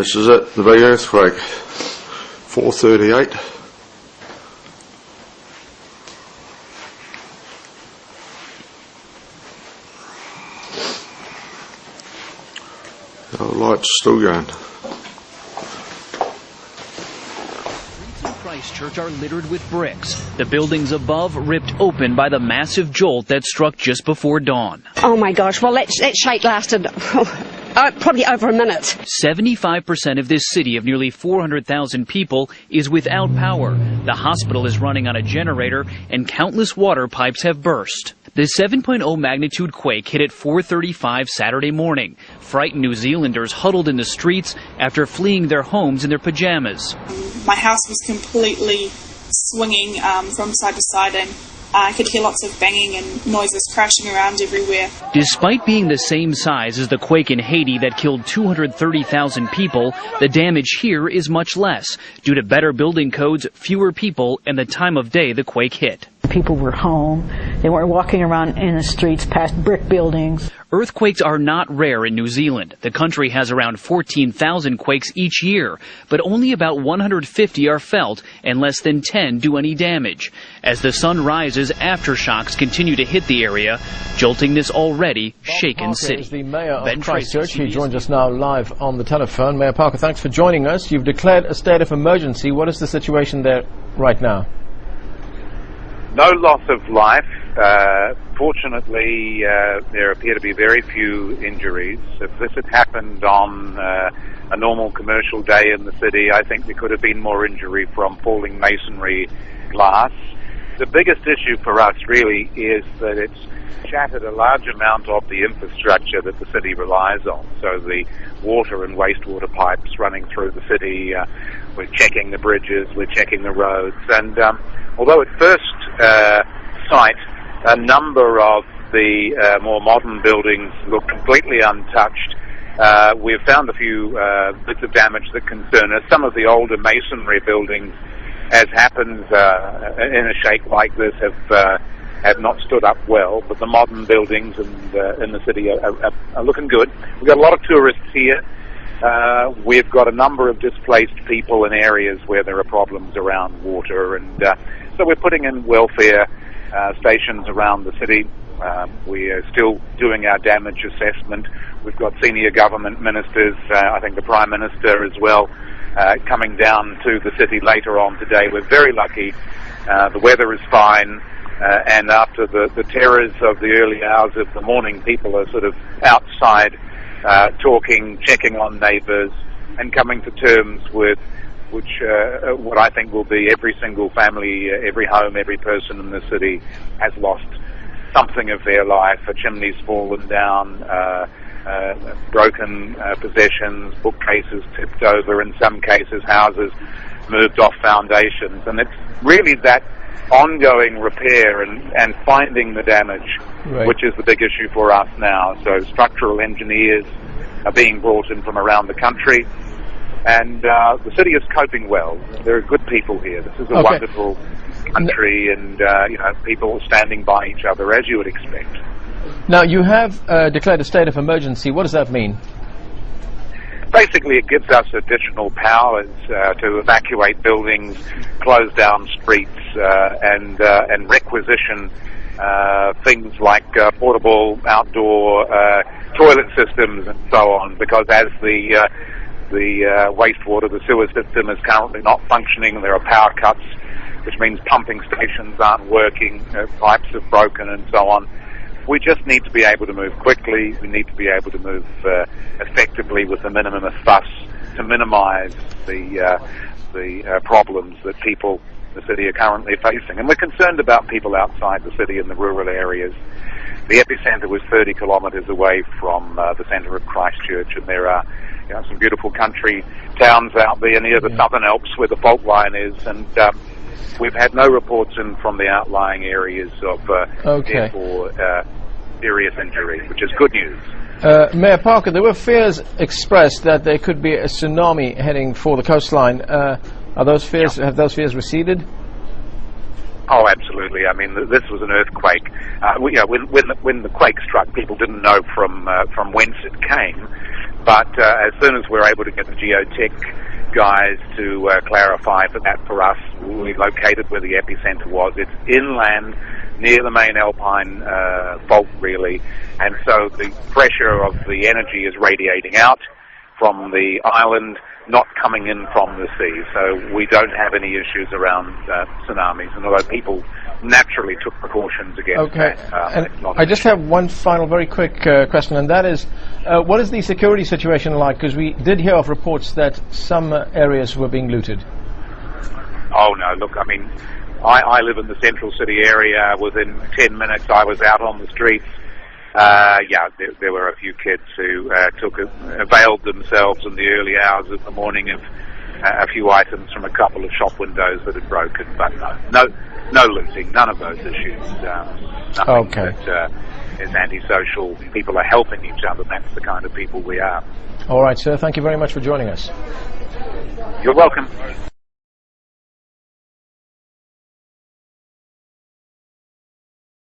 This is it, the big earthquake, 4:38. The light's still going. Christchurch are littered with bricks. The buildings above ripped open by the massive jolt that struck just before dawn. Oh my gosh, well that shake lasted probably over a minute. 75% of this city of nearly 400,000 people is without power. The hospital is running on a generator and countless water pipes have burst. The 7.0 magnitude quake hit at 4:35 Saturday morning. Frightened New Zealanders huddled in the streets after fleeing their homes in their pajamas. My house was completely swinging from side to side, and I could hear lots of banging and noises crashing around everywhere. Despite being the same size as the quake in Haiti that killed 230,000 people, the damage here is much less due to better building codes, fewer people, and the time of day the quake hit. People were home. They weren't walking around in the streets past brick buildings. Earthquakes are not rare in New Zealand. The country has around 14,000 quakes each year, but only about 150 are felt and less than 10 do any damage. As the sun rises, aftershocks continue to hit the area, jolting this already shaken city. Is the mayor of Christchurch. He joins us now live on the telephone. Mayor Parker, thanks for joining us. You've declared a state of emergency. What is the situation there right now? No loss of life. Fortunately, there appear to be very few injuries. If this had happened on a normal commercial day in the city, I think there could have been more injury from falling masonry glass. The biggest issue for us really is that it's shattered a large amount of the infrastructure that the city relies on. So the water and wastewater pipes running through the city, we're checking the bridges, we're checking the roads, and although at first sight a number of the more modern buildings look completely untouched, we've found a few bits of damage that concern us. Some of the older masonry buildings, as happens in a shake like this, have not stood up well, but the modern buildings in the city are looking good. We've got a lot of tourists here. We've got a number of displaced people in areas where there are problems around water, and so we're putting in welfare stations around the city. We are still doing our damage assessment. We've got senior government ministers, I think the Prime Minister as well, coming down to the city later on today. We're very lucky. The weather is fine, and after the terrors of the early hours of the morning, people are sort of outside talking, checking on neighbours, and coming to terms with what I think will be every single family, every home, every person in the city has lost something of their life. A chimney's fallen down, broken possessions, bookcases tipped over, in some cases houses moved off foundations. And it's really that ongoing repair and finding the damage, right, which is the big issue for us now. So structural engineers are being brought in from around the country, and the city is coping well. There are good people here. This is a wonderful country, and people standing by each other, as you would expect. Now, you have declared a state of emergency. What does that mean? Basically, it gives us additional powers to evacuate buildings, close down streets, and requisition things like portable outdoor toilet systems and so on. Because as the wastewater, the sewer system is currently not functioning, there are power cuts, which means pumping stations aren't working, pipes have broken, and so on. We just need to be able to move quickly. We need to be able to move effectively with the minimum of fuss to minimise the problems that people in the city are currently facing. And we're concerned about people outside the city in the rural areas. The epicentre was 30 kilometres away from the centre of Christchurch, and there are some beautiful country towns out there near the Southern Alps where the fault line is, and we've had no reports in from the outlying areas of therefore serious injury, which is good news. Mayor Parker, there were fears expressed that there could be a tsunami heading for the coastline. Have those fears receded? Oh, absolutely. I mean, this was an earthquake. When the quake struck, people didn't know from whence it came, But as soon as we're able to get the geotech guys to clarify that for us, we located where the epicenter was. It's inland, near the main alpine fault, really, and so the pressure of the energy is radiating out from the island, not coming in from the sea. So we don't have any issues around tsunamis, and although people naturally took precautions against that. And I just have one final very quick question, and that is, what is the security situation like? Because we did hear of reports that some areas were being looted. Oh no, look, I mean, I live in the central city area. Within 10 minutes I was out on the streets. There were a few kids who availed themselves in the early hours of the morning of a few items from a couple of shop windows that had broken, but no looting, none of those issues. Nothing that is antisocial. People are helping each other. That's the kind of people we are. All right, sir. Thank you very much for joining us. You're welcome.